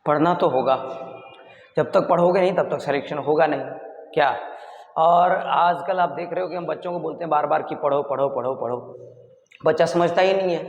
पढ़ना तो होगा, जब तक पढ़ोगे नहीं तब तक सिलेक्शन होगा नहीं क्या। और आजकल आप देख रहे हो कि हम बच्चों को बोलते हैं बार बार कि पढ़ो पढ़ो पढ़ो पढ़ो, बच्चा समझता ही नहीं है,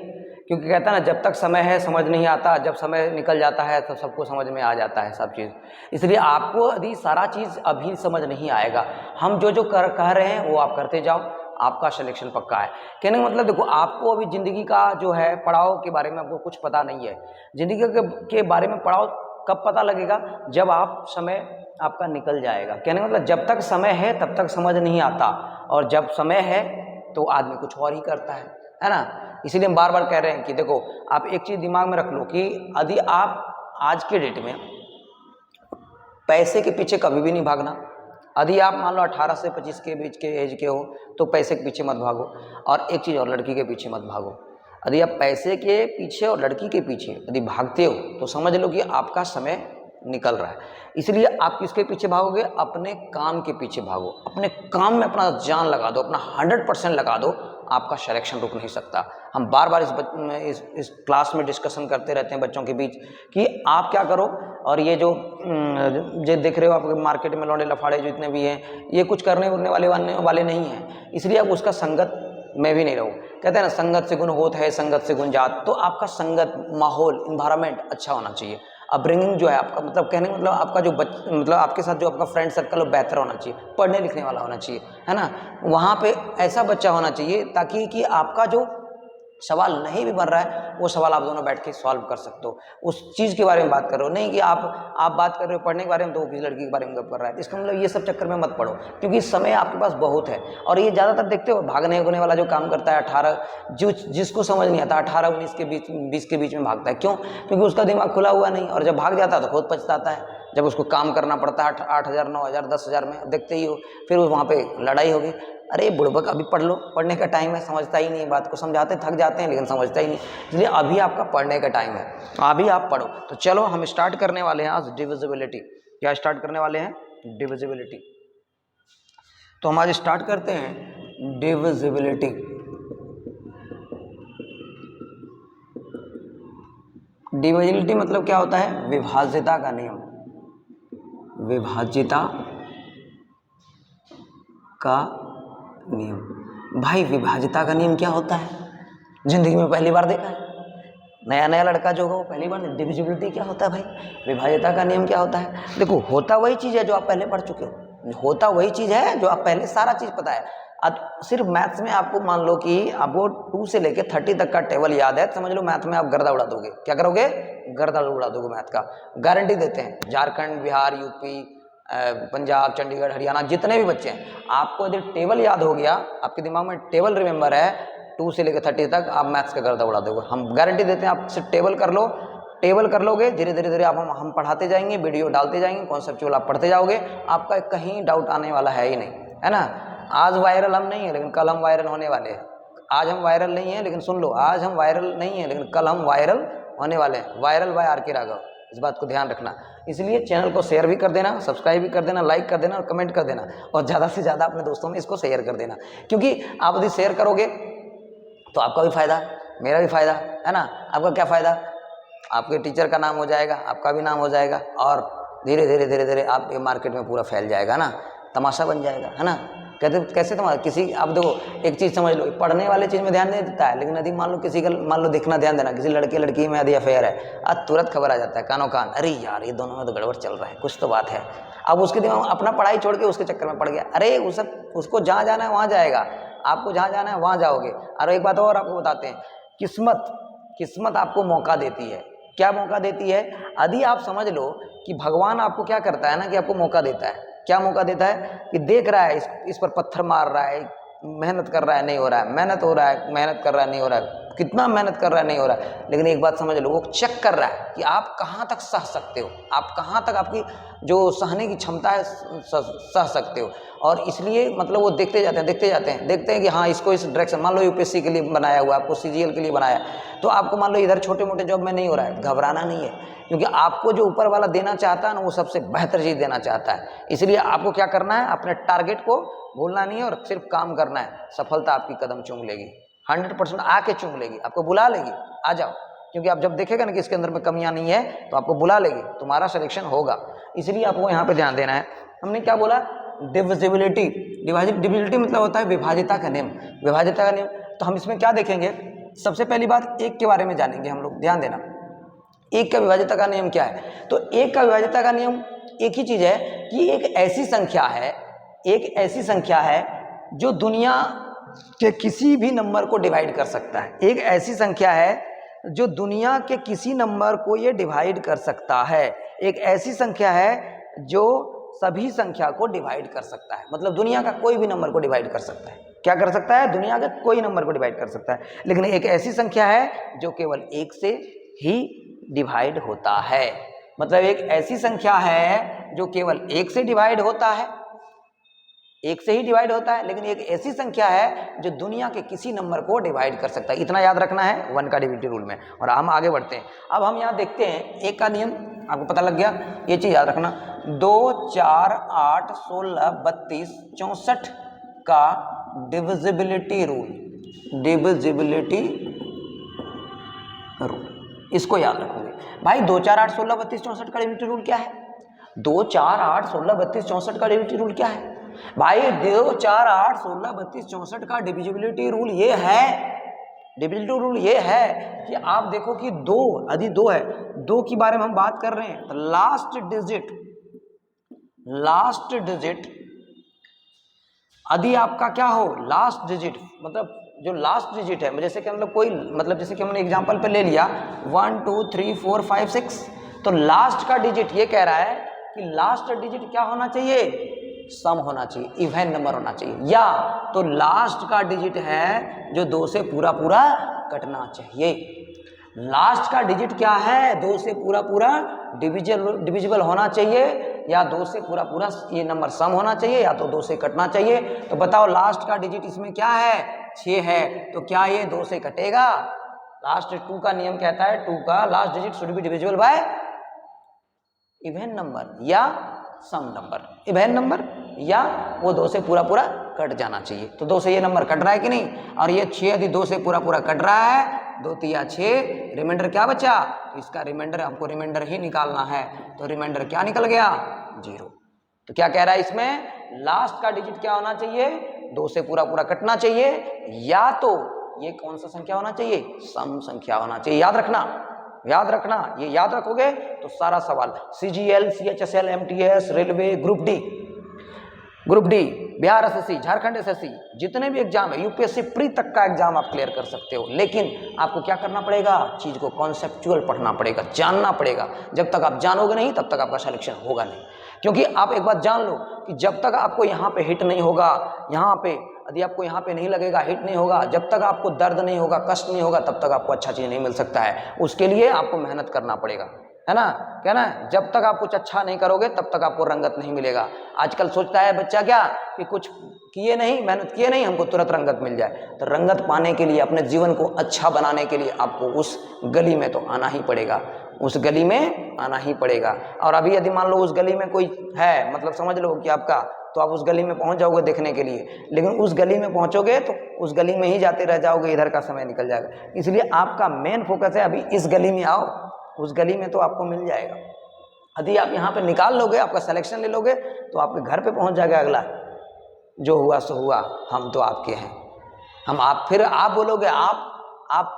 क्योंकि कहता है ना जब तक समय है समझ नहीं आता, जब समय निकल जाता है तो सबको समझ में आ जाता है सब चीज़। इसलिए आपको यदि सारा चीज़ अभी समझ नहीं आएगा, हम जो जो कह रहे हैं वो आप करते जाओ, आपका सिलेक्शन पक्का है। कहने का मतलब देखो, आपको अभी ज़िंदगी का जो है पड़ाव के बारे में आपको कुछ पता नहीं है। ज़िंदगी के बारे में पड़ाव कब पता लगेगा, जब आप समय आपका निकल जाएगा। कहने का मतलब जब तक समय है तब तक समझ नहीं आता, और जब समय है तो आदमी कुछ और ही करता है ना। इसीलिए हम बार बार कह रहे हैं कि देखो, आप एक चीज़ दिमाग में रख लो कि यदि आप आज के डेट में पैसे के पीछे कभी भी नहीं भागना। यदि आप मान लो 18 से 25 के बीच के एज के हो तो पैसे के पीछे मत भागो, और एक चीज़ और, लड़की के पीछे मत भागो। यदि आप पैसे के पीछे और लड़की के पीछे यदि भागते हो तो समझ लो कि आपका समय निकल रहा है। इसलिए आप किसके पीछे भागोगे, अपने काम के पीछे भागो, अपने काम में अपना जान लगा दो, अपना 100% लगा दो, आपका सिलेक्शन रुक नहीं सकता। हम बार बार इस क्लास में डिस्कशन करते रहते हैं बच्चों के बीच कि आप क्या करो, और ये जो देख रहे हो आप मार्केट में लौंडे लफाड़े जो इतने भी हैं, ये कुछ करने उड़ने वाले नहीं हैं, इसलिए आप उसका संगत में भी नहीं रहो। कहते हैं ना संगत से गुण होत है, संगत से गुण जात। तो आपका संगत, माहौल, इन्वायरमेंट अच्छा होना चाहिए। अपब्रिंगिंग जो है आपका, मतलब कहने का मतलब आपका जो मतलब आपके साथ जो आपका फ्रेंड सर्कल वो बेहतर होना चाहिए, पढ़ने लिखने वाला होना चाहिए, है ना। वहाँ पे ऐसा बच्चा होना चाहिए ताकि कि आपका जो सवाल नहीं भी बन रहा है वो सवाल आप दोनों बैठ के सॉल्व कर सकते हो। उस चीज़ के बारे में बात कर रहे हो, नहीं कि आप बात कर रहे हो पढ़ने के बारे में तो वो किसी लड़की के बारे में गप कर रहा है। इसका मतलब ये सब चक्कर में मत पड़ो, क्योंकि समय आपके पास बहुत है। और ये ज़्यादातर देखते हो भागने उगने वाला जो काम करता है 18, जिसको समझ नहीं आता 18-19 के बीच 20 के बीच में भागता है। क्यों? क्योंकि उसका दिमाग खुला हुआ नहीं, और जब भाग जाता है तो खुद पछताता है। जब उसको काम करना पड़ता है 8,000 9,000 10,000 में, देखते ही हो फिर वहाँ पे लड़ाई होगी, अरे बुड़बक अभी पढ़ लो, पढ़ने का टाइम है, समझता ही नहीं बात को, समझाते थक जाते हैं लेकिन समझता ही नहीं। इसलिए अभी आपका पढ़ने का टाइम है, अभी आप पढ़ो। तो चलो हम स्टार्ट करने वाले हैं आज डिविजिबिलिटी। क्या स्टार्ट करने वाले हैं? डिविजिबिलिटी। तो हम आज स्टार्ट करते हैं डिविजिबिलिटी। डिविजिबिलिटी मतलब क्या होता है? विभाज्यता का नियम। विभाज्यता का नियम। भाई विभाज्यता का नियम क्या होता है? जिंदगी में पहली बार देखा है, नया नया लड़का जो होगा वो पहली बार। डिविजिबिलिटी क्या होता है भाई? विभाज्यता का नियम क्या होता है? देखो, होता वही चीज़ है जो आप पहले पढ़ चुके हो, होता वही चीज़ है जो आप पहले सारा चीज़ पता है। अब सिर्फ मैथ्स में आपको मान लो कि आपको 2 से लेके 30 तक का टेबल याद है, समझ लो मैथ में आप गर्दा उड़ा दोगे। क्या करोगे? गर्दा उड़ा दोगे मैथ का, गारंटी देते हैं। झारखंड, बिहार, यूपी, पंजाब, चंडीगढ़, हरियाणा, जितने भी बच्चे हैं, आपको यदि टेबल याद हो गया, आपके दिमाग में टेबल रिमेंबर है 2 से लेकर 30 तक, आप मैथ्स का गर्दा उड़ा दोगे। हम गारंटी देते हैं। आप सिर्फ टेबल कर लो, टेबल कर लोगे, धीरे धीरे धीरे आप हम पढ़ाते जाएंगे, वीडियो डालते जाएंगे, कॉन्सेप्चुअल आप पढ़ते जाओगे, आपका कहीं डाउट आने वाला है ही नहीं, है ना। आज वायरल हम नहीं है लेकिन कल हम वायरल होने वाले हैं। आज हम वायरल नहीं है लेकिन सुन लो, आज हम वायरल नहीं है लेकिन कल हम वायरल होने वाले हैं। वायरल बाय आर के राघव, इस बात को ध्यान रखना। इसलिए चैनल को शेयर भी कर देना, सब्सक्राइब भी कर देना, लाइक कर देना और कमेंट कर देना, और ज़्यादा से ज़्यादा अपने दोस्तों में इसको शेयर कर देना, क्योंकि आप यदि शेयर करोगे तो आपका भी फायदा, मेरा भी फायदा, है ना। आपका क्या फायदा? आपके टीचर का नाम हो जाएगा, आपका भी नाम हो जाएगा, और धीरे धीरे धीरे धीरे आप ये मार्केट में पूरा फैल जाएगा ना, तमाशा बन जाएगा, है ना। कहते कैसे तुम्हारा किसी, आप देखो एक चीज़ समझ लो, पढ़ने वाले चीज़ में ध्यान नहीं देता है, लेकिन यदि मान लो किसी का, मान लो दिखना ध्यान देना, किसी लड़के लड़की में यदि अफेयर है, आज तुरंत खबर आ जाता है कानों कान, अरे यार ये दोनों में तो गड़बड़ चल रहा है, कुछ तो बात है। अब उसके दिमाग में अपना पढ़ाई छोड़ के उसके चक्कर में पड़ गया, अरे उसको जहाँ जाना है वहाँ जाएगा, आपको जहाँ जाना है वहाँ जाओगे। और एक बात और आपको बताते हैं, किस्मत आपको मौका देती है। क्या मौका देती है? यदि आप समझ लो कि भगवान आपको क्या करता है ना, कि आपको मौका देता है। क्या मौका देता है? कि देख रहा है इस पर पत्थर मार रहा है, मेहनत कर रहा है नहीं हो रहा है, मेहनत हो रहा है, मेहनत कर रहा है नहीं हो रहा है, कितना मेहनत कर रहा है नहीं हो रहा है, लेकिन एक बात समझ लो, वो चेक कर रहा है कि आप कहाँ तक सह सकते हो, आप कहाँ तक आपकी जो सहने की क्षमता है सह सकते हो। और इसलिए मतलब वो देखते हैं कि हाँ इसको इस डायरेक्शन, मान लो यूपीएससी के लिए बनाया हुआ, आपको सीजीएल के लिए बनाया, तो आपको मान लो इधर छोटे मोटे जॉब में नहीं हो रहा है, घबराना नहीं है, क्योंकि आपको जो ऊपर वाला देना चाहता है ना, वो सबसे बेहतर चीज़ देना चाहता है। इसलिए आपको क्या करना है, अपने टारगेट को भूलना नहीं है और सिर्फ काम करना है। सफलता आपकी कदम चूम लेगी, 100% आके चूम लेगी, आपको बुला लेगी, आ जाओ, क्योंकि आप जब देखेगा ना कि इसके अंदर में कमियां नहीं है तो आपको बुला लेगी, तुम्हारा सिलेक्शन होगा। इसलिए आपको यहाँ पे ध्यान देना है। हमने क्या बोला, डिविजिबिलिटी। डिविजिबिलिटी मतलब होता है विभाजिता का नियम, विभाजिता का नियम। तो हम इसमें क्या देखेंगे, सबसे पहली बात एक के बारे में जानेंगे हम लोग, ध्यान देना। एक का विभाजिता का नियम क्या है, तो एक का विभाजिता का नियम एक ही चीज है कि एक ऐसी संख्या है, एक ऐसी संख्या है जो दुनिया के किसी भी नंबर को डिवाइड कर सकता है। एक ऐसी संख्या है जो दुनिया के किसी नंबर को ये डिवाइड कर सकता है। एक ऐसी संख्या है जो सभी संख्या को डिवाइड कर सकता है, मतलब दुनिया का कोई भी नंबर को डिवाइड कर सकता है। क्या कर सकता है, दुनिया के कोई नंबर को डिवाइड कर सकता है। लेकिन एक ऐसी संख्या है जो केवल एक से ही डिवाइड होता है, मतलब एक ऐसी संख्या है जो केवल एक से डिवाइड होता है, एक से ही डिवाइड होता है, लेकिन एक ऐसी संख्या है जो दुनिया के किसी नंबर को डिवाइड कर सकता है। इतना याद रखना है वन का डिविजिबिलिटी रूल में। और हम आगे बढ़ते हैं। अब हम यहाँ देखते हैं एक का नियम, आपको पता लग गया, ये चीज याद रखना। 2, 4, 8, 16, 32, 64 का डिविजिबिलिटी रूल, डिविजिबिलिटी रूल, इसको याद रखोगे भाई। 2, 4, 8, 16, 32, 64 का डिविजिबिलिटी रूल क्या है? 2, 4, 8, 16, 32, 64 का डिविजिबिलिटी रूल क्या है भाई? 2, 4, 8, 16, 32, 64 का डिविजिबिलिटी रूल ये है, डिविजिबिलिटी रूल ये है कि आप देखो कि दो, यदि दो है, दो के बारे में हम बात कर रहे हैं, तो लास्ट डिजिट यदि आपका क्या हो, लास्ट डिजिट, मतलब जो लास्ट डिजिट है, जैसे कि मतलब कोई, मतलब जैसे कि हमने एग्जांपल पे ले लिया 1, 2, 3, 4, 5, 6, तो लास्ट का डिजिट ये कह रहा है कि लास्ट डिजिट क्या होना चाहिए, सम होना चाहिए, इवन नंबर होना चाहिए, या तो लास्ट का डिजिट है जो 2 से पूरा पूरा कटना चाहिए। लास्ट का डिजिट क्या है, 2 से पूरा पूरा डिविजिबल होना चाहिए, या 2 से पूरा पूरा ये नंबर सम होना चाहिए, या तो 2 से कटना चाहिए। तो बताओ लास्ट का डिजिट इसमें क्या है, 6 है, तो क्या ये 2 से कटेगा? लास्ट 2 का नियम कहता है 2 का last digit should be divisible bye even number या सम नंबर, इवन नंबर या वो 2 से पूरा पूरा कट जाना चाहिए। तो 2 से ये नंबर कट रहा है कि नहीं, और ये 6 यदि 2 से पूरा पूरा कट रहा है, 2 3 6, रिमाइंडर क्या बचा, तो इसका रिमाइंडर, आपको रिमाइंडर ही निकालना है, तो रिमाइंडर क्या निकल गया, 0। तो क्या कह रहा है इसमें, लास्ट का डिजिट क्या होना चाहिए, 2 से पूरा पूरा कटना चाहिए, या तो ये कौन सा संख्या होना चाहिए, सम संख्या होना चाहिए। याद रखना, याद रखना, ये याद रखोगे तो सारा सवाल CGL, CHSL, MTS, railway, group D, Bihar SSC, Jharkhand SSC, जितने भी एग्जाम है, UPSC प्री तक का एग्जाम आप क्लियर कर सकते हो। लेकिन आपको क्या करना पड़ेगा, चीज को कॉन्सेप्चुअल पढ़ना पड़ेगा, जानना पड़ेगा। जब तक आप जानोगे नहीं तब तक आपका सिलेक्शन होगा नहीं। क्योंकि आप एक बात जान लो कि जब तक आपको यहाँ पे हिट नहीं होगा, यहाँ पे यदि आपको यहाँ पे नहीं लगेगा, हिट नहीं होगा, जब तक आपको दर्द नहीं होगा, कष्ट नहीं होगा, तब तक आपको अच्छा चीज नहीं मिल सकता है। उसके लिए आपको मेहनत करना पड़ेगा, है ना, क्या ना, जब तक आप कुछ अच्छा नहीं करोगे तब तक आपको रंगत नहीं मिलेगा। आजकल सोचता है बच्चा क्या कि कुछ किए नहीं, मेहनत किए नहीं, हमको तुरंत रंगत मिल जाए। तो रंगत पाने के लिए, अपने जीवन को अच्छा बनाने के लिए आपको उस गली में तो आना ही पड़ेगा, उस गली में आना ही पड़ेगा। और अभी यदि मान लो उस गली में कोई है, मतलब समझ लो कि आपका, तो आप उस गली में पहुंच जाओगे देखने के लिए, लेकिन उस गली में पहुंचोगे तो उस गली में ही जाते रह जाओगे, इधर का समय निकल जाएगा। इसलिए आपका मेन फोकस है अभी इस गली में आओ, उस गली में तो आपको मिल जाएगा। यदि आप यहाँ पे निकाल लोगे, आपका सिलेक्शन ले लोगे, तो आपके घर पे पहुंच जाएगा अगला, जो हुआ सो हुआ, हम तो आपके हैं। हम आप, फिर आप बोलोगे आप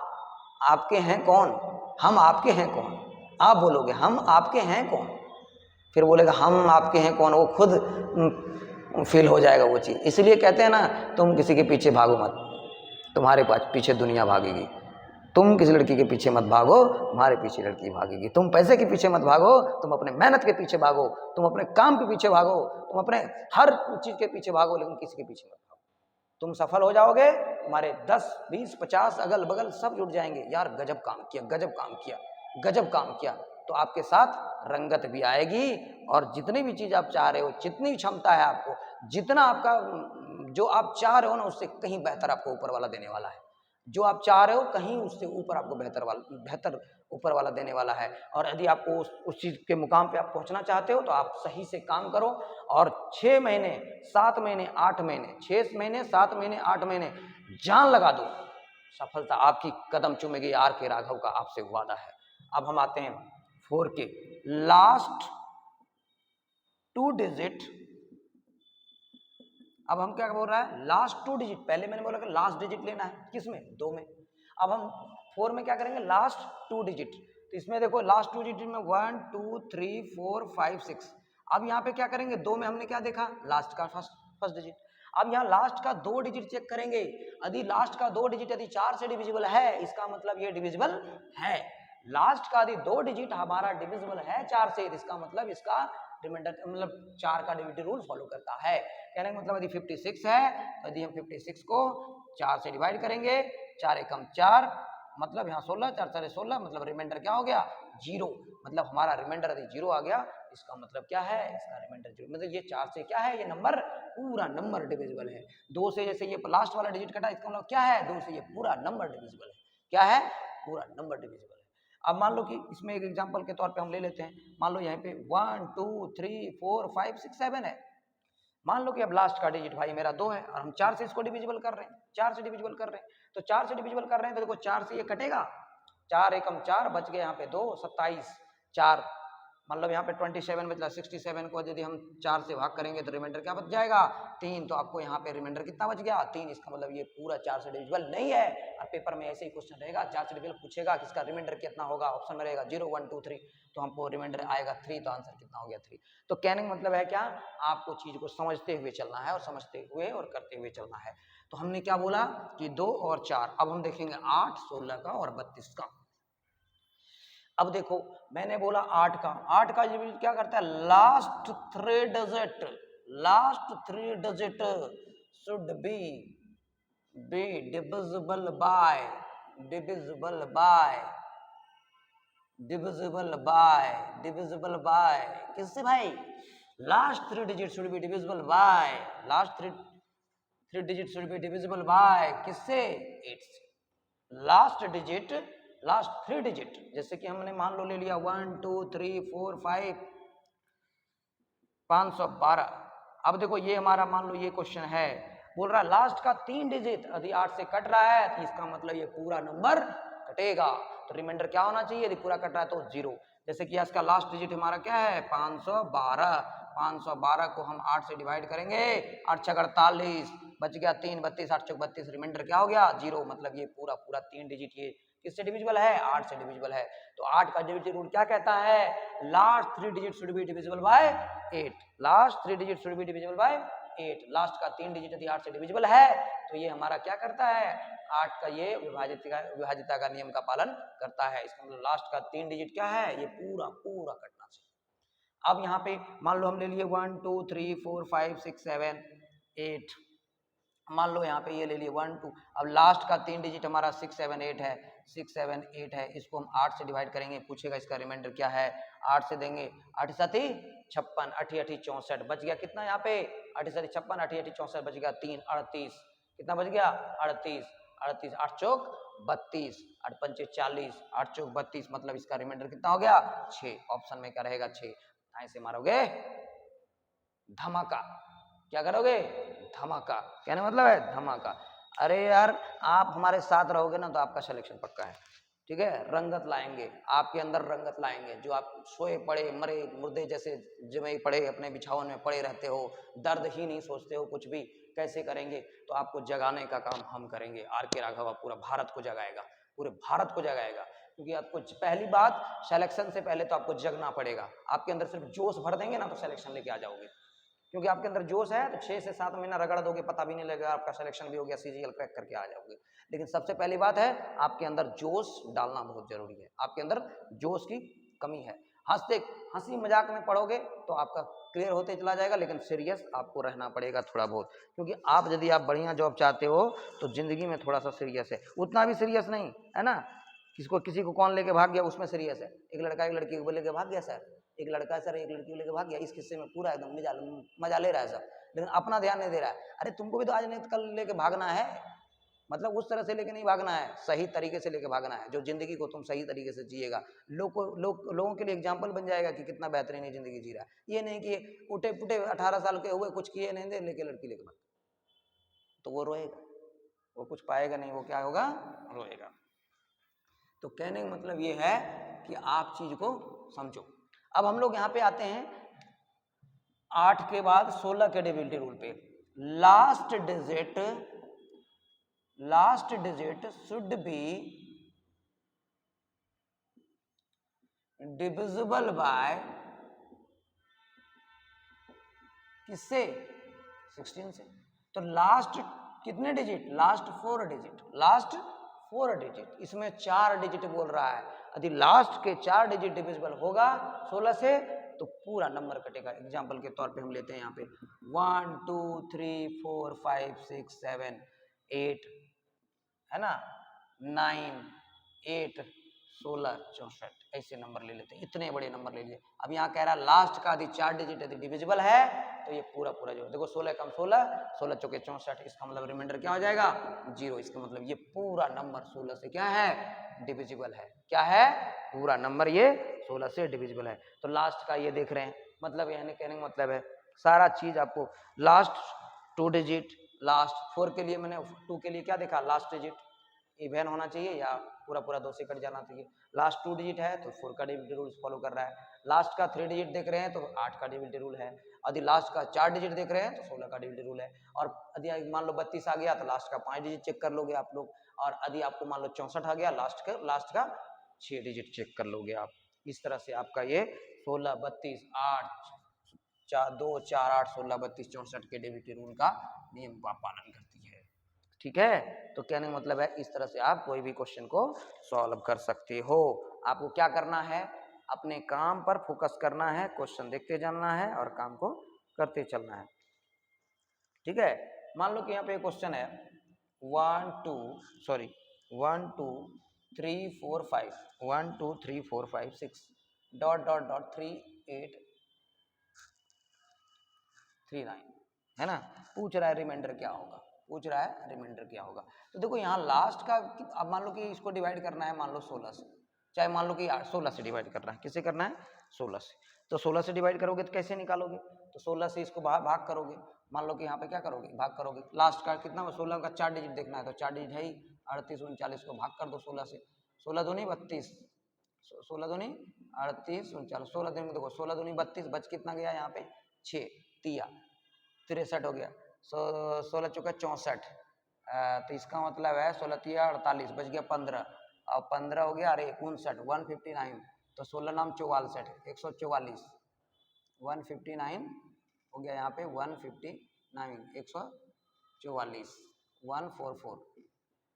आपके हैं कौन, हम आपके हैं कौन, आप बोलोगे हम आपके हैं कौन, फिर बोलेगा हम आपके हैं कौन, वो खुद फील हो जाएगा वो चीज़। इसलिए कहते हैं ना, तुम किसी के पीछे भागो मत, तुम्हारे पास पीछे दुनिया भागेगी। तुम किसी लड़की के पीछे मत भागो, तुम्हारे पीछे लड़की भागेगी। तुम पैसे के पीछे मत भागो, तुम अपने मेहनत के पीछे भागो, तुम अपने काम के पीछे भागो, तुम अपने हर चीज के पीछे भागो, लेकिन किसी के पीछे मत भागो। तुम सफल हो जाओगे, तुम्हारे 10, 20, 50 अगल बगल सब जुट जाएंगे, यार गजब काम किया, गजब काम किया, गजब काम किया। तो आपके साथ रंगत भी आएगी, और जितनी भी चीज आप चाह रहे हो, जितनी क्षमता है आपको, जितना आपका जो आप चाह रहे हो ना, उससे कहीं बेहतर आपको ऊपर वाला देने वाला है। जो आप चाह रहे हो कहीं उससे ऊपर आपको बेहतर ऊपर वाला देने वाला है। और यदि आपको उस चीज़ के मुकाम पे आप पहुंचना चाहते हो, तो आप सही से काम करो, और 6 महीने 7 महीने 8 महीने, 6 महीने 7 महीने 8 महीने जान लगा दो, सफलता आपकी कदम चूमेगी, आर के राघव का आपसे वादा है। अब हम आते हैं 4 के लास्ट 2 डिजिट। अब हम क्या बोल रहा है, लास्ट 2 डिजिट। पहले मैंने बोला कि लास्ट डिजिट लेना है, किसमें, 2 में। अब हम 4 में क्या करेंगे, लास्ट 2 डिजिट। तो इसमें देखो लास्ट 2 डिजिट में 1 2 3 4 5 6। अब यहाँ पे क्या करेंगे, 2 में हमने क्या देखा, लास्ट का फर्स्ट डिजिट। अब यहाँ लास्ट का 2 डिजिट चेक करेंगे। यदि लास्ट का 2 डिजिट यदि 4 से डिविजिबल है, इसका मतलब ये डिविजिबल है। लास्ट का यदि 2 डिजिट हमारा डिविजिबल है 4 से, इसका मतलब इसका रिमाइंडर मतलब 4 का डिविजिबल रूल फॉलो करता है। कहने का मतलब यदि 56 है तो यदि हम 56 को 4 से डिवाइड करेंगे, 4 एकम 4 मतलब यहाँ 16, 4 4 16 मतलब रिमाइंडर क्या हो गया, 0। मतलब हमारा रिमाइंडर यदि 0 आ गया, इसका मतलब क्या है, इसका रिमाइंडर 0। मतलब ये 4 से क्या है, ये नंबर पूरा नंबर डिविजिबल है। 2 से जैसे ये लास्ट वाला डिजिट कटा, इसका मतलब क्या है, 2 से ये पूरा नंबर डिविजिबल है। क्या है, पूरा नंबर डिविजिबल है। अब मान लो कि इसमें एक एग्जांपल के तौर पे हम ले लेते हैं। मान लो यहाँ पे 1 2 3 4 5 6 7 है। मान लो कि अब लास्ट का डिजिट भाई मेरा 2 है और हम 4 से इसको डिविजिबल कर रहे हैं, 4 से डिविजिबल कर रहे हैं। तो 4 से डिविजिबल कर रहे हैं तो देखो 4 से ये कटेगा, 4 एकम 4 बच गए यहाँ पे 2, 27 4 मतलब यहाँ पे 27 बचला। 67 को यदि हम 4 से भाग करेंगे तो रिमाइंडर क्या बच जाएगा, 3। तो आपको यहाँ पे रिमाइंडर कितना बच गया, 3। इसका मतलब ये पूरा 4 से डिविजिबल नहीं है। और पेपर में ऐसे ही क्वेश्चन रहेगा, 4 से डिविजिबल पूछेगा कि इसका रिमाइंडर कितना होगा, ऑप्शन में रहेगा 0 1 2 3, तो हमको रिमाइंडर आएगा 3, तो आंसर कितना हो गया 3। तो कहने का मतलब है क्या, आपको चीज को समझते हुए चलना है और समझते हुए और करते हुए चलना है। तो हमने क्या बोला कि 2 और 4। अब हम देखेंगे 8 16 का और 32 का। अब देखो मैंने बोला 8 का डिजिट क्या करता है, last 3 digit, last 3 digit should be divisible bye divisible by divisible by divisible by किससे भाई, last 3 digit should be divisible bye, last 3 digit should be divisible bye किससे, 8 से। लास्ट डिजिट, लास्ट 3 डिजिट, जैसे कि हमने मान लो ले लिया 1 2 3 4 5 512। अब देखो ये हमारा मान लो ये क्वेश्चन है, बोल रहा है लास्ट का 3 डिजिट यदि 8 से कट रहा है तो इसका मतलब ये पूरा नंबर कटेगा। तो रिमाइंडर क्या होना चाहिए, यदि पूरा कट रहा है तो 0। जैसे कि इसका लास्ट डिजिट हमारा क्या है, 512। 512 को हम 8 से डिवाइड करेंगे, 8 छक 48 बच गया 3, 32 8 चौक 32, रिमाइंडर क्या हो गया 0। मतलब ये पूरा 3 डिजिट ये किससे डिविजिबल है, 8 से डिविजिबल है। तो 8 का डिविजिबल रूल क्या कहता है, last 3 digit should be divisible bye 8, last 3 digit should be divisible bye 8। Last का 3 डिजिट यदि 8 से डिविजिबल है तो ये हमारा क्या करता है, 8 का ये विभाजिता का नियम का पालन करता है। इसका मतलब लास्ट का 3 डिजिट क्या है, ये पूरा कटना चाहिए। अब यहाँ पे मान लो हम ले लिए 1 2 3 4 5 6 7 8, मान लो यहाँ पे ये ले लिए 1 2। अब लास्ट का 3 डिजिट हमारा 6 7 8 है, 6 7 8 है। इसको हम 8 से डिवाइड करेंगे, पूछेगा इसका रिमाइंडर क्या है, 8 से देंगे 8 7 56 8 8 64 बच गया कितना यहाँ पे, 8 7 56 8 8 64 बच गया 3 38, कितना बच गया 38 38 8 चौक 32 8 पंचे 40 8 चौक 32, मतलब इसका रिमाइंडर कितना हो गया 6। ऑप्शन में क्या रहेगा 6। ऐसे मारोगे धमाका, क्या करोगे धमाका, कहने मतलब है धमाका। अरे यार आप हमारे साथ रहोगे ना तो आपका सिलेक्शन पक्का है, ठीक है। रंगत लाएंगे आपके अंदर, रंगत लाएंगे। जो आप सोए पड़े मरे मुर्दे जैसे जमे पड़े अपने बिछावन में पड़े रहते हो, दर्द ही नहीं सोचते हो कुछ भी, कैसे करेंगे, तो आपको जगाने का काम हम करेंगे। आर के राघव पूरा भारत को जगाएगा, पूरे भारत को जगाएगा। क्योंकि आपको पहली बात सिलेक्शन से पहले तो आपको जगना पड़ेगा। आपके अंदर सिर्फ जोश भर देंगे ना तो सिलेक्शन लेके आ जाओगे, क्योंकि आपके अंदर जोश है तो 6 से 7 महीना रगड़ दोगे, पता भी नहीं लगेगा, आपका सिलेक्शन भी हो गया, सीजीएल क्रैक करके आ जाओगे। लेकिन सबसे पहली बात है आपके अंदर जोश डालना बहुत जरूरी है, आपके अंदर जोश की कमी है। हंसी मजाक में पढ़ोगे तो आपका क्लियर होते चला जाएगा, लेकिन सीरियस आपको रहना पड़ेगा थोड़ा बहुत, क्योंकि आप यदि आप बढ़िया जॉब चाहते हो तो जिंदगी में थोड़ा सा सीरियस है, उतना भी सीरियस नहीं है ना। किसी को कौन लेके भाग गया उसमें सीरियस है, एक लड़का एक लड़की को लेके भाग गया सर, एक लड़का सर एक लड़की को लेके भाग गया, इस किस्से में पूरा एकदम मजा ले रहा है सर, लेकिन अपना ध्यान नहीं दे रहा है। अरे तुमको भी तो आज नहीं कल लेके भागना है, मतलब उस तरह से लेके नहीं भागना है, सही तरीके से लेके भागना है, जो जिंदगी को तुम सही तरीके से जिएगा, लोगों के लिए एग्जाम्पल बन जाएगा कि कितना बेहतरीन है जिंदगी जी रहा है। ये नहीं कि उठे पुटे 18 साल के हुए कुछ किए नहीं दे लेके लड़की लेके भाग, तो वो रोएगा, वो कुछ पाएगा नहीं, वो क्या होगा, रोएगा। तो कहने का मतलब ये है कि आप चीज को समझो। अब हम लोग यहाँ पे आते हैं 8 के बाद 16 के डिविजिबिलिटी रूल पे। Last digit should be divisible bye किससे, 16 से। तो लास्ट कितने digit, last 4 digit, last 4 digit, इसमें 4 डिजिट बोल रहा है। यदि लास्ट के 4 डिजिट डिविजिबल होगा 16 से तो पूरा नंबर कटेगा। एग्जांपल के तौर पे हम लेते हैं यहाँ पे 1 2 3 4 5 6 7 8 है ना, 9 8 16 64 ऐसे नंबर ले लेते हैं, इतने बड़े नंबर ले लिए। अब यहाँ कह रहा है लास्ट का यदि 4 डिजिट यदि डिविजिबल है तो ये पूरा पूरा जो देखो 16 कम 16 16 चौके 64, इसका मतलब रिमाइंडर क्या हो जाएगा 0। इसका मतलब ये पूरा नंबर 16 से क्या है, डिविजिबल है। क्या है, पूरा नंबर ये 16 से डिविजिबल है। तो लास्ट का ये देख रहे हैं, मतलब यानी कहने का मतलब है सारा चीज आपको लास्ट 2 डिजिट, लास्ट 4 के लिए मैंने 2 के लिए क्या देखा, लास्ट डिजिट इवन होना चाहिए या पूरा पूरा 2 से कट जाना चाहिए। लास्ट 2 डिजिट है तो 4 का डिविजिबिलिटी रूल फॉलो कर रहा है। लास्ट का 3 डिजिट देख रहे हैं तो 8 का डिविजिबिलिटी रूल है। यदि लास्ट का 4 डिजिट देख रहे हैं तो 16 का डिविजिबिलिटी रूल है। और यदि मान लो 32 आ गया तो लास्ट का 5 डिजिट चेक कर लोगे आप लोग। और यदि आपको मान लो 64 आ गया लास्ट का 6 डिजिट चेक कर लोगे आप। इस तरह से आपका ये 16 32 8 4 2 4 8 16 32 64 के डिविजिबिलिटी रूल का नियम का पालन करती है। ठीक है, तो कहने का मतलब है इस तरह से आप कोई भी क्वेश्चन को सॉल्व कर सकते हो। आपको क्या करना है, अपने काम पर फोकस करना है, क्वेश्चन देखते जाना है और काम को करते चलना है। ठीक है, मान लो कि यहाँ पे क्वेश्चन है 1 2 3 4 5 1 2 3 4 5 6 डॉट डॉट डॉट 3 8 3 9 है ना। पूछ रहा है रिमाइंडर क्या होगा, पूछ रहा है रिमाइंडर क्या होगा। तो देखो यहाँ लास्ट का, अब मान लो कि इसको डिवाइड करना है मान लो 16 से, चाहे मान लो कि 16 से डिवाइड करना है, किससे करना है 16 से। तो 16 से डिवाइड करोगे तो कैसे निकालोगे, तो 16 से इसको भाग करोगे। मान लो कि यहाँ पे क्या करोगे, भाग करोगे। लास्ट का कितना, 16 का 4 डिजिट देखना है तो 4 डिजिट है ही 38 39 को भाग कर दो 16 से। 16 दूनी 32, 16 दूनी 38 39, 16 दिन में देखो 16 दूनी 32, बच कितना गया यहाँ पे 6 तिया 63 हो गया। 16 चौका 64, तो इसका मतलब है 16 तिया 48, बच गया 15 और 15 हो गया, अरे 59 159, तो 16 नाम 44 144 159 हो गया यहाँ पे 159 144 144,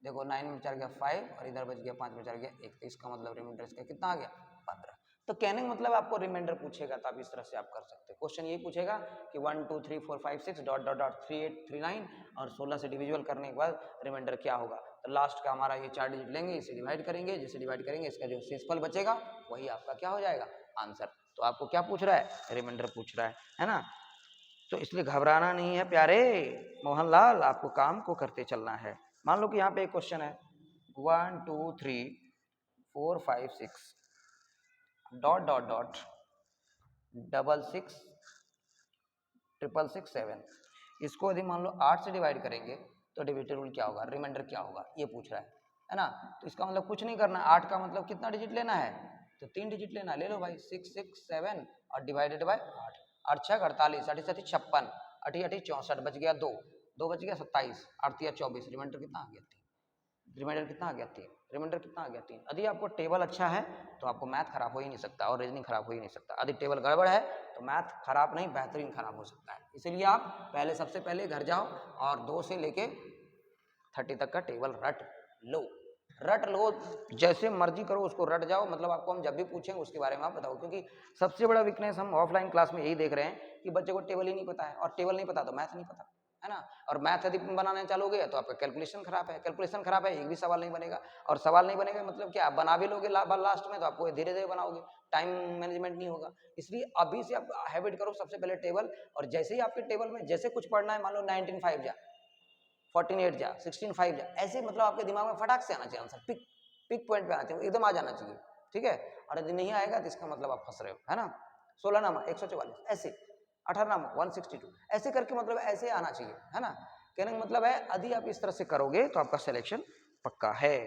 देखो 9 में चल गया 5 और इधर बच गया 5 में चल गया 1, तो इसका मतलब रिमाइंडर इसका कितना आ गया 15। तो कहने का मतलब आपको रिमाइंडर पूछेगा तो आप इस तरह से आप कर सकते हैं। क्वेश्चन यही पूछेगा कि 1 2 3 4 5 6 डॉट डॉट डॉट 3 8 3 9 और 16 से डिविजिबल करने के बाद रिमाइंडर क्या होगा। तो लास्ट का हमारा ये 4 डिजिट लेंगे, इसे डिवाइड करेंगे, जिसे डिवाइड करेंगे इसका जो शेषफल बचेगा वही आपका क्या हो जाएगा आंसर। तो आपको क्या पूछ रहा है, रिमाइंडर पूछ रहा है ना। तो इसलिए घबराना नहीं है प्यारे मोहनलाल, आपको काम को करते चलना है। मान लो कि यहाँ पे एक क्वेश्चन है 1 2 3 4 5 6 डॉट डॉट डॉट 66 666 7, इसको यदि मान लो 8 से डिवाइड करेंगे तो डिविजिबिलिटी रूल क्या होगा, रिमाइंडर क्या होगा, ये पूछ रहा है ना। तो इसका मतलब कुछ नहीं करना, 8 का मतलब कितना डिजिट लेना है, तो 3 डिजिट लेना, ले लो भाई 6 6 7 और डिवाइडेड बाय 8, 8 6 48 8 7 56 8 8 64, बच गया 2 2 बच गया 27 8 3 24, रिमाइंडर कितना आ गया 3, रिमाइंडर कितना आ गया 3, रिमाइंडर कितना आ गया 3। यदि आपको टेबल अच्छा है तो आपको मैथ खराब हो ही नहीं सकता और रीजनिंग खराब हो ही नहीं सकता। यदि टेबल गड़बड़ है तो मैथ खराब नहीं बेहतरीन खराब हो सकता है। इसलिए आप पहले सबसे पहले घर जाओ और 2 से लेके 30 तक का टेबल रट लो, जैसे मर्जी करो उसको रट जाओ। मतलब आपको हम जब भी पूछेंगे उसके बारे में आप बताओ, क्योंकि सबसे बड़ा वीकनेस हम ऑफलाइन क्लास में यही देख रहे हैं कि बच्चे को टेबल ही नहीं पता है, और टेबल नहीं पता तो मैथ नहीं पता है ना। और मैथ यदि बनाने चालोगे तो आपका कैलकुलेशन खराब है, कैलकुलेशन खराब है एक भी सवाल नहीं बनेगा, और सवाल नहीं बनेगा मतलब क्या, आप बना भी लोगे लास्ट में तो आपको धीरे धीरे बनाओगे, टाइम मैनेजमेंट नहीं होगा। इसलिए अभी से आप हैबिट करो सबसे पहले टेबल, और जैसे ही आपके टेबल में जैसे कुछ पढ़ना है, मान लो 19 5 जा 14 8 जा 16 5 जा, ऐसे मतलब आपके दिमाग में फटाक से आना चाहिए आंसर, पिक पॉइंट पे आना चाहिए, एकदम आ जाना चाहिए। ठीक है, और यदि नहीं आएगा तो इसका मतलब आप फंस रहे हो, है ना। 16 नामा 144 ऐसे, 18 नामा 162 ऐसे करके मतलब ऐसे आना चाहिए, है ना। कहने का मतलब है यदि आप इस तरह से करोगे तो आपका सिलेक्शन पक्का है।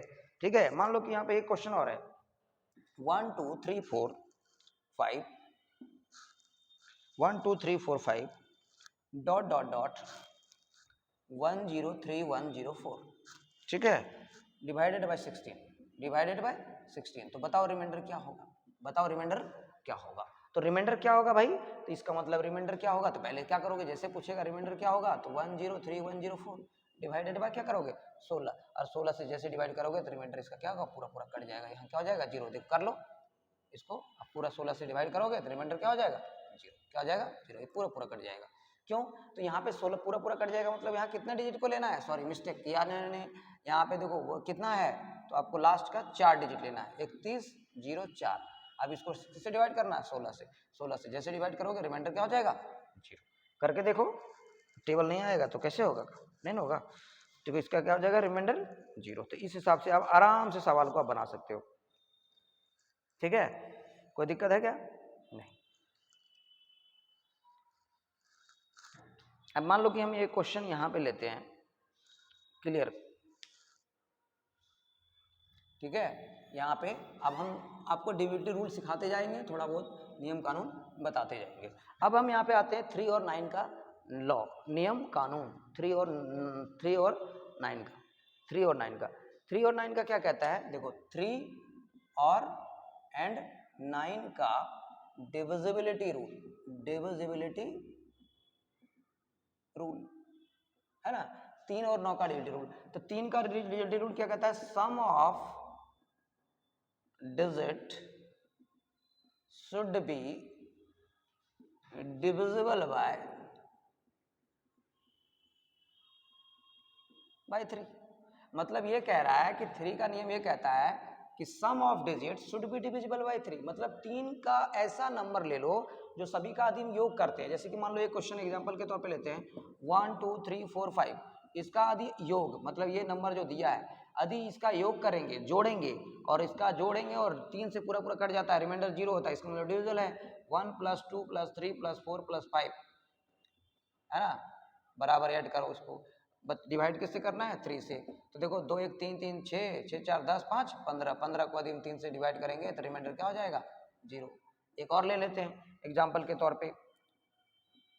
ठीक है, मान लो कि यहाँ पे एक क्वेश्चन और है 1 2 3 4 5 1 2 3 4 5 डॉट डॉट डॉट 103104, ठीक है, डिवाइडेड बाय 16 तो बताओ रिमाइंडर क्या होगा, बताओ रिमाइंडर क्या होगा। तो रिमाइंडर क्या होगा भाई, तो इसका मतलब रिमाइंडर क्या होगा, तो पहले क्या करोगे, जैसे पूछेगा रिमाइंडर क्या होगा तो 103104 डिवाइडेड बाय क्या करोगे 16, और 16 से जैसे डिवाइड करोगे तो रिमाइंडर इसका क्या होगा, पूरा पूरा कट जाएगा, यहाँ क्या हो जाएगा 0, देख कर लो इसको, आप पूरा 16 से डिवाइड करोगे तो रिमाइंडर क्या हो जाएगा 0, क्या हो जाएगा 0, ये पूरा पूरा कट जाएगा। क्यों, तो यहाँ पे 16 पूरा पूरा कट जाएगा, मतलब यहाँ कितने डिजिट को लेना है, सॉरी मिस्टेक किया मैंने, यहाँ पे देखो वो कितना है, तो आपको लास्ट का 4 डिजिट लेना है 3104। अब इसको किससे डिवाइड करना है 16 से, 16 से जैसे डिवाइड करोगे रिमाइंडर क्या हो जाएगा 0। करके देखो, टेबल नहीं आएगा तो कैसे होगा, नहीं होगा, तो इसका क्या हो जाएगा रिमाइंडर 0। तो इस हिसाब से आप आराम से सवाल को आप बना सकते हो। ठीक है, कोई दिक्कत है क्या, नहीं। अब मान लो कि हम ये क्वेश्चन यहां पे लेते हैं, क्लियर, ठीक है, यहाँ पे अब हम आपको डिविजिबिलिटी रूल सिखाते जाएंगे, थोड़ा बहुत नियम कानून बताते जाएंगे। अब हम यहाँ पे आते हैं 3 और 9 का लॉ, नियम कानून, 3 और 9 का, 3 और 9 का, 3 और 9 का क्या कहता है, देखो 3 और एंड 9 का डिविजिबिलिटी रूल, डिविजिबिलिटी रूल है ना, 3 और 9 का डिविजिबिलिटी रूल, तो 3 का डिविजिबिलिटी रूल क्या कहता है, sum of digit should be divisible by 3। मतलब ये कह रहा है कि 3 का नियम ये कहता है कि sum of digit should be divisible by 3, मतलब 3 का ऐसा नंबर ले लो जो सभी का आदिम योग करते हैं। जैसे कि मान लो एक क्वेश्चन एग्जांपल के तौर पे लेते हैं 1 2 3 4 5, इसका आदि योग मतलब ये नंबर जो दिया है, यदि इसका योग करेंगे, जोड़ेंगे और इसका जोड़ेंगे और 3 से पूरा पूरा कट जाता है, रिमाइंडर 0 होता है, इसका मतलब डिविजिबल है। 1 + 2 + 3 + 4 + 5 है ना, बराबर ऐड करो इसको, डिवाइड किससे करना है 3 से, तो देखो 2 1 3 3 6 6 4 10 5 15, 15 को यदि हम 3 से डिवाइड करेंगे तो रिमाइंडर क्या हो जाएगा 0। एक और ले लेते हैं एग्जांपल के तौर पे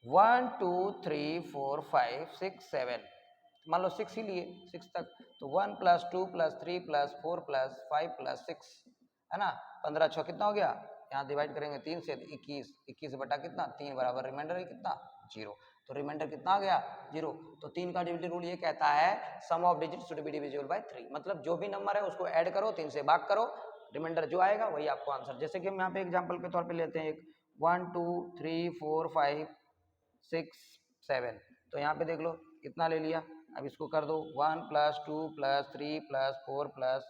1 2 3 4 5 6 7, मान लो 6 ही लिए 6 तक, तो 1 + 2 + 3 + 4 + 5 + 6 है ना, 15 6 कितना हो गया, यहाँ डिवाइड करेंगे 3 से 21, 21 बटा कितना 3 बराबर रिमाइंडर कितना 0, तो रिमाइंडर कितना आ गया 0। तो 3 का डिविजिबिलिटी रूल ये कहता है sum of digit should be divisible by 3, मतलब जो भी नंबर है उसको ऐड करो, 3 से भाग करो, रिमाइंडर जो आएगा वही आपको आंसर। जैसे कि हम यहाँ पे एग्जांपल के तौर पे लेते हैं एक 1 2 3 4 5 6 7, तो यहाँ पे देख लो कितना ले लिया, अब इसको कर दो 1 + 2 + 3 + 4 +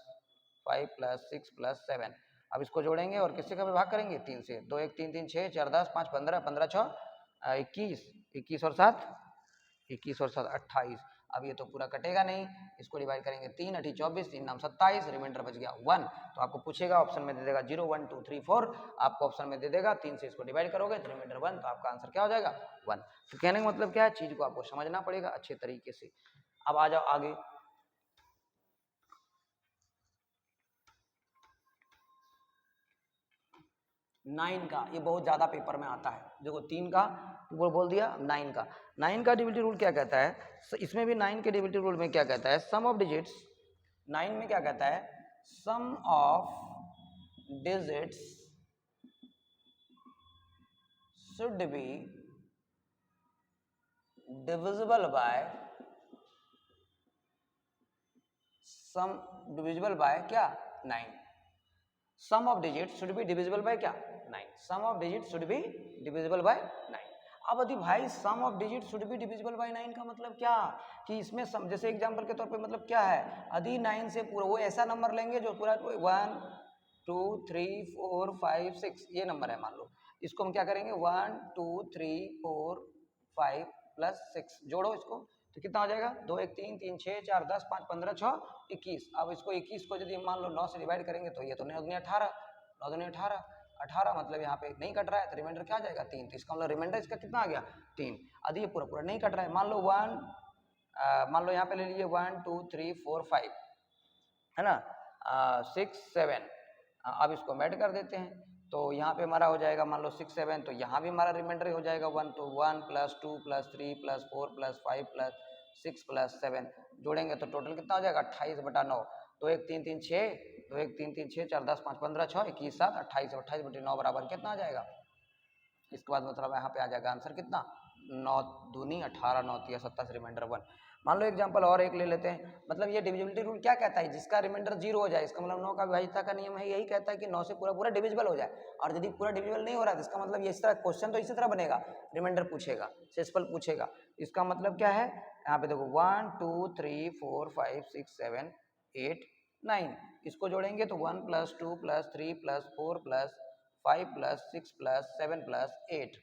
5 + 6 + 7, अब इसको जोड़ेंगे और किससे कभी भाग करेंगे 3 से, 2 1 3 3 6 4 10 5 15, 15 6 21, 21 और 7 21 और 7 28, अब ये तो पूरा कटेगा नहीं, इसको डिवाइड करेंगे 3 8 24 3 9 27, रिमाइंडर बच गया 1। तो आपको पूछेगा ऑप्शन में दे देगा 0 1 2 3 4, आपको ऑप्शन में दे देगा 3 से इसको डिवाइड करोगे तो रिमाइंडर 1, तो आपका आंसर क्या हो जाएगा 1। तो कहने का मतलब क्या है, चीज को आपको समझना पड़ेगा अच्छे तरीके से। अब आ जाओ आगे, 9 का, ये बहुत ज्यादा पेपर में आता है, देखो 3 का वो बोल दिया, 9 का, 9 का डिविजिबिलिटी रूल क्या कहता है, इसमें भी 9 के डिविजिबिलिटी रूल में क्या कहता है, सम ऑफ डिजिट्स, 9 में क्या कहता है, sum of digits should be divisible by sum, divisible by क्या 9, sum of digit should be divisible by क्या 9, sum of digit should be divisible by 9। अब यदि भाई sum of digit should be divisible by 9 का मतलब क्या, कि इसमें सम, जैसे एग्जांपल के तौर पे मतलब क्या है, यदि 9 से पूरा वो ऐसा नंबर लेंगे जो पूरा 1 2 3 4 5 6 ये नंबर है मान लो, इसको हम क्या करेंगे 1 2 3 4 5 + 6 जोड़ो इसको, तो कितना हो जाएगा 2 1 3 3 6 4 10 5 15 6 21, अब इसको 21 को यदि मान लो 9 से डिवाइड करेंगे तो ये तो 9 दूनी 18, 9 दूनी 18, 18 मतलब यहाँ पे नहीं कट रहा है तो रिमाइंडर क्या आ जाएगा 3, तो इसका मतलब रिमाइंडर इसका कितना आ गया 3। यदि ये पूरा पूरा नहीं कट रहा है, मान लो 1 मान लो यहाँ पे ले लीजिए 1 2 3 4 5 है ना, 6 7, अब इसको ऐड कर देते हैं तो यहाँ पे हमारा हो जाएगा मान लो 6 7, तो यहाँ भी हमारा रिमाइंडर हो जाएगा 1, तो 1 + 2 + 3 + 4 + 5 + 6 + 7 जोड़ेंगे तो टोटल कितना हो जाएगा 28/9, तो 1 3 3 6, तो 1 3 3 6 4 10 5 15 6 21 7 28, 28/9 बराबर कितना आ जाएगा। इसके बाद मतलब यहाँ पे आ जाएगा आंसर कितना 9 दूनी 18 9 3 27 रिमाइंडर 1। मान लो एग्जांपल और एक ले लेते हैं, मतलब ये डिविजिबिलिटी रूल क्या कहता है, जिसका रिमाइंडर 0 हो जाए, इसका मतलब 9 का विभाज्यता का नियम है, यही कहता है कि 9 से पूरा पूरा डिविजिबल हो जाए, और यदि पूरा डिविजिबल नहीं हो रहा है इसका मतलब ये इस तरह क्वेश्चन तो इसी तरह बनेगा, रिमाइंडर पूछेगा, शेषफल पूछेगा। इसका मतलब क्या है, यहाँ पे देखो 1 2 3 4 5 6 7 8 9, इसको जोड़ेंगे तो 1 + 2 + 3 + 4 + 5 + 6 + 7 + 8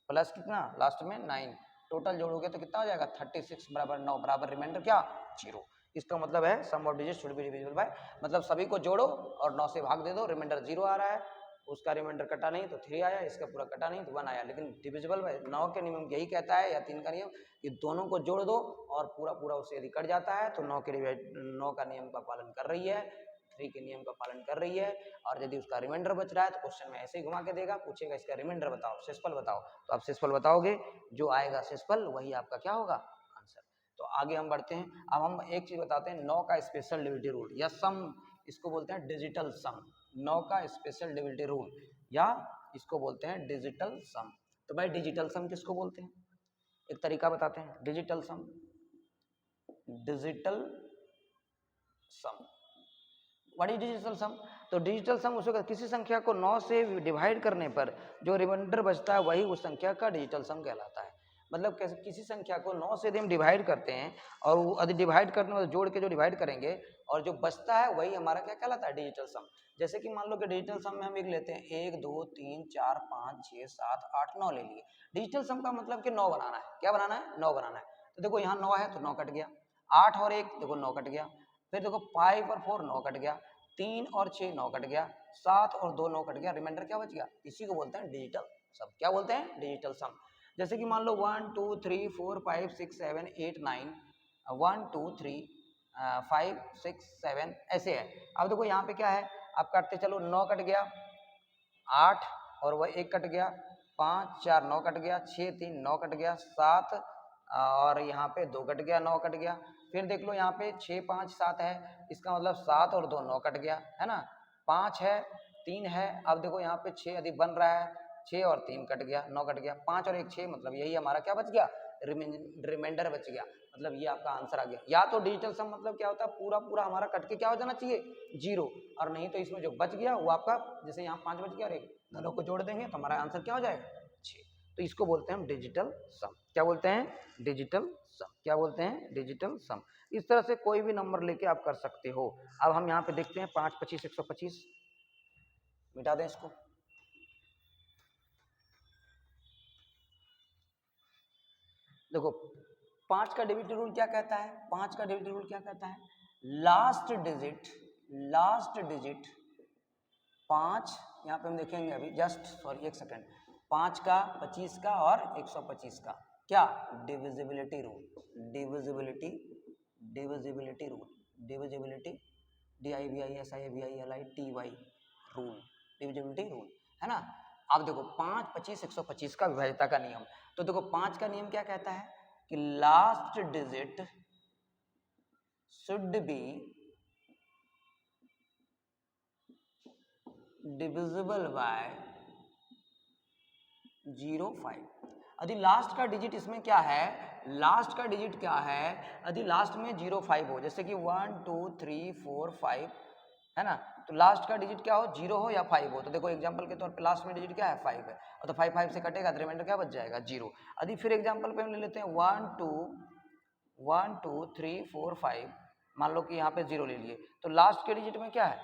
प्लस कितना लास्ट में 9, टोटल जोड़ोगे तो कितना हो जाएगा 36 बराबर 9 बराबर रिमाइंडर क्या 0। इसका मतलब है sum of digit should be divisible by, मतलब सभी को जोड़ो और 9 से भाग दे दो, रिमाइंडर 0 आ रहा है, उसका रिमाइंडर कटा नहीं तो 3 आया, इसका पूरा कटा नहीं तो 1 आया, लेकिन डिविजिबल बाय 9 के नियम यही कहता है या 3 का नियम कि दोनों को जोड़ दो और पूरा पूरा उससे यदि कट जाता है तो 9 का नियम का पालन कर रही है, 3 के नियम का पालन कर रही है, और यदि उसका रिमाइंडर बच रहा है तो क्वेश्चन में ऐसे ही घुमा के देगा, पूछेगा इसका रिमाइंडर बताओ शेषफल बताओ, तो आप शेषफल बताओगे, जो आएगा शेषफल वही आपका क्या होगा आंसर। तो आगे हम बढ़ते हैं, अब हम एक चीज बताते हैं 9 का स्पेशल डिविजिबिलिटी रूल या सम, इसको बोलते हैं डिजिटल सम, 9 का स्पेशल डिविजिबिलिटी रूल या इसको बोलते हैं डिजिटल सम। तो भाई डिजिटल सम किसको बोलते हैं, एक तरीका बताते हैं digital sum. Digital sum what is digital sum, तो डिजिटल सम उस वक्त किसी संख्या को 9 से डिवाइड करने पर जो रिमाइंडर बचता है वही उस संख्या का डिजिटल सम कहलाता है। मतलब कैसे किसी संख्या को 9 से यदि हम डिवाइड करते हैं और वो यदि डिवाइड करने में जोड़ के जो डिवाइड करेंगे और जो बचता है वही हमारा क्या कहलाता है डिजिटल सम। जैसे कि मान लो कि डिजिटल सम में हम एक लेते हैं 1 2 3 4 5 6 7 8 9 ले लिए, डिजिटल सम का मतलब कि 9 बनाना है, क्या बनाना है 9 बनाना है, तो देखो यहाँ 9 है तो 9 कट गया, 8 और 1 देखो 9 कट गया, फिर देखो 5 और 4 9 कट गया, 3 और 6 9 कट गया, 7 और 2 9 कट गया, रिमाइंडर क्या बच गया, इसी को बोलते हैं डिजिटल सम। क्या बोलते हैं डिजिटल सम। जैसे कि मान लो 1 2 3 4 5 6 7 8 9 1 2 3 5 6 7 ऐसे है। अब देखो यहाँ पे क्या है, आप काटते चलो 9 कट गया, 8 और वह 1 कट गया, 5 4 9 कट गया, 6 3 9 कट गया, 7 और यहाँ पे 2 कट गया 9 कट गया, फिर देख लो यहाँ पे 6 5 7 है, इसका मतलब 7 और 2 9 कट गया है ना, 5 है 3 है, अब देखो यहाँ पे 6 अधिक बन रहा है, 6 और 3 कट गया 9 कट गया, 5 और 1 6, मतलब यही हमारा क्या बच गया रिमाइंडर बच गया, मतलब ये आपका आंसर आ गया। या तो डिजिटल सम मतलब क्या होता है पूरा पूरा हमारा कट के क्या हो जाना चाहिए 0, और नहीं तो इसमें जो बच गया वो आपका, जैसे यहाँ 5 बच गया और 1 दोनों को जोड़ देंगे तो हमारा आंसर क्या हो जाएगा 6। तो इसको बोलते हैं हम डिजिटल सम। क्या बोलते हैं डिजिटल सम, क्या बोलते हैं डिजिटल सम। इस तरह से कोई भी नंबर लेके आप कर सकते हो। अब हम यहाँ पे देखते हैं 5 25 125, मिटा दें इसको। देखो 5 का डिविजिबिलिटी रूल क्या कहता है, 5 का डिविजिबिलिटी रूल क्या कहता है, लास्ट डिजिट 5, यहाँ पे हम देखेंगे अभी जस्ट सॉरी एक सेकेंड, 5 का 25 का और 125 का क्या divisibility rule, divisibility rule, divisibility DIVISIVILITY rule, divisibility rule है ना। अब देखो 5 25 125 का विभाज्यता का नियम, तो देखो 5 का नियम क्या कहता है कि last digit should be divisible bye 0.5। यदि लास्ट का डिजिट इसमें क्या है, लास्ट का डिजिट क्या है, यदि लास्ट में 0.5 हो, जैसे कि 1 2 3 4 5 है ना, तो लास्ट का डिजिट क्या हो 0 हो या 5 हो, तो देखो एग्जांपल के तौर पे लास्ट में डिजिट क्या है 5 है, और तो 5 5 से कटेगा तो रिमाइंडर क्या बच जाएगा 0। यदि फिर एग्जांपल पे हम ले लेते हैं 1 2 3 4 5, मान लो कि यहाँ पे 0 ले लिए, तो लास्ट के डिजिट में क्या है,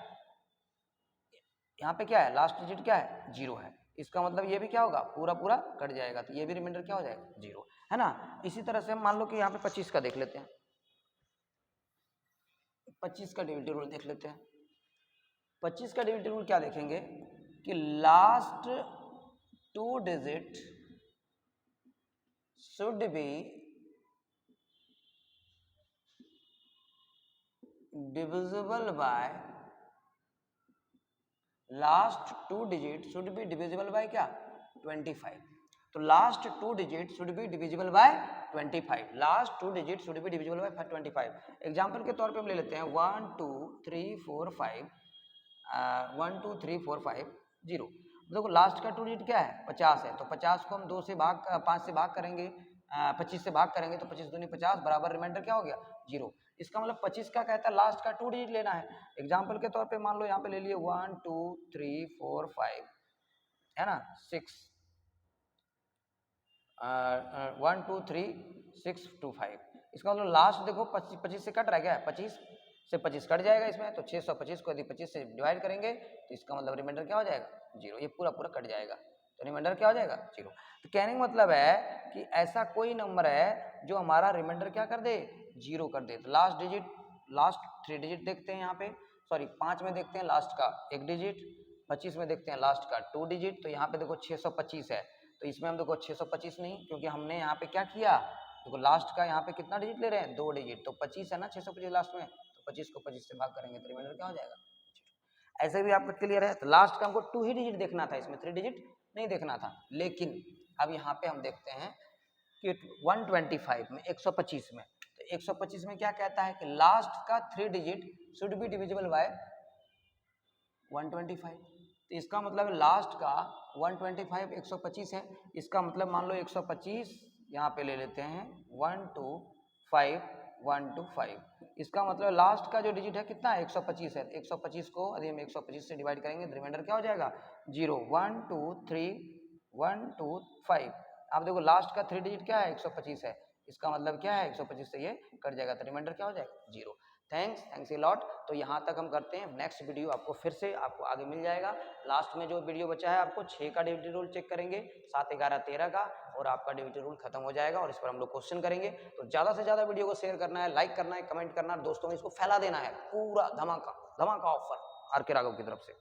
यहाँ पे क्या है लास्ट डिजिट क्या है 0 है, इसका मतलब ये भी क्या होगा पूरा पूरा कट जाएगा, तो ये भी रिमाइंडर क्या हो जाएगा 0 है ना। इसी तरह से हम मान लो कि यहाँ पे 25 का देख लेते हैं, 25 का डिविजिबिलिटी रूल देख लेते हैं। 25 का डिविजिबिलिटी रूल क्या देखेंगे कि last 2 digit should be divisible by last 2 digit should be divisible by क्या 25। तो last 2 digit should be divisible bye 25। Last 2 digit should be divisible bye 25। Example के तौर पे हम ले लेते हैं 1 2 3 4 5 1 2 3 4 5 0। देखो लास्ट का 2 डिजिट क्या है 50 है, तो 50 को हम 5 से भाग करेंगे 25 से भाग करेंगे तो 25 दूनी 50 बराबर रिमाइंडर क्या हो गया 0। इसका मतलब 25 का कहता है लास्ट का 2 डिजिट लेना है। एग्जांपल के तौर पे मान लो यहाँ पे ले लिए 1 2 3 4 5 है ना 6 1 2 3 6 2 5। इसका मतलब लास्ट देखो 25 से कट रहा है क्या 25 से 25 कट जाएगा इसमें, तो 625 को यदि 25 से डिवाइड करेंगे तो इसका मतलब रिमाइंडर क्या हो जाएगा 0। ये पूरा पूरा कट जाएगा तो रिमाइंडर क्या हो जाएगा 0। तो कहने का मतलब है कि ऐसा कोई नंबर है जो हमारा रिमाइंडर क्या कर दे 0 कर दे। तो लास्ट 3 डिजिट देखते हैं यहाँ पे, सॉरी 5 में देखते हैं लास्ट का 1 डिजिट, 25 में देखते हैं लास्ट का 2 डिजिट। तो यहाँ पे देखो 625 है, तो इसमें हम देखो 625 नहीं, क्योंकि हमने यहाँ पे क्या किया देखो लास्ट का यहाँ पे कितना डिजिट ले रहे हैं 2 डिजिट, तो 25 है ना 625 लास्ट में, तो 25 को 25 से भाग करेंगे तो रिमाइंडर क्या हो जाएगा। ऐसे भी आपका क्लियर है। तो लास्ट का हमको 2 ही डिजिट देखना था, इसमें 3 डिजिट नहीं देखना था। लेकिन अब यहाँ पे हम देखते हैं कि 125 में 125 में, तो 125 में क्या कहता है कि लास्ट का 3 digit should be divisible bye 125। तो इसका मतलब लास्ट का 125 125 है, इसका मतलब मान लो 125 यहाँ पे ले लेते हैं 1 2 5 1 2 5। इसका मतलब लास्ट का जो डिजिट है कितना है 125 है, 125 को यदि हम 125 से डिवाइड करेंगे तो रिमाइंडर क्या हो जाएगा 0 1 2 3 1 2 5। आप देखो लास्ट का 3 डिजिट क्या है 125 है, इसका मतलब क्या है 125 से ये कट जाएगा तो रिमाइंडर क्या हो जाएगा 0। Thanks a lot. तो यहाँ तक हम करते हैं, नेक्स्ट वीडियो आपको फिर से आपको आगे मिल जाएगा। लास्ट में जो वीडियो बचा है आपको 6 का डिविजन रूल चेक करेंगे, 7 11 13 का, और आपका डिविजन रूल खत्म हो जाएगा और इस पर हम लोग क्वेश्चन करेंगे। तो ज़्यादा से ज़्यादा वीडियो को शेयर करना है, लाइक करना है, कमेंट करना है, दोस्तों में इसको फैला देना है। पूरा धमाका धमाका ऑफर आर के राघव की तरफ से।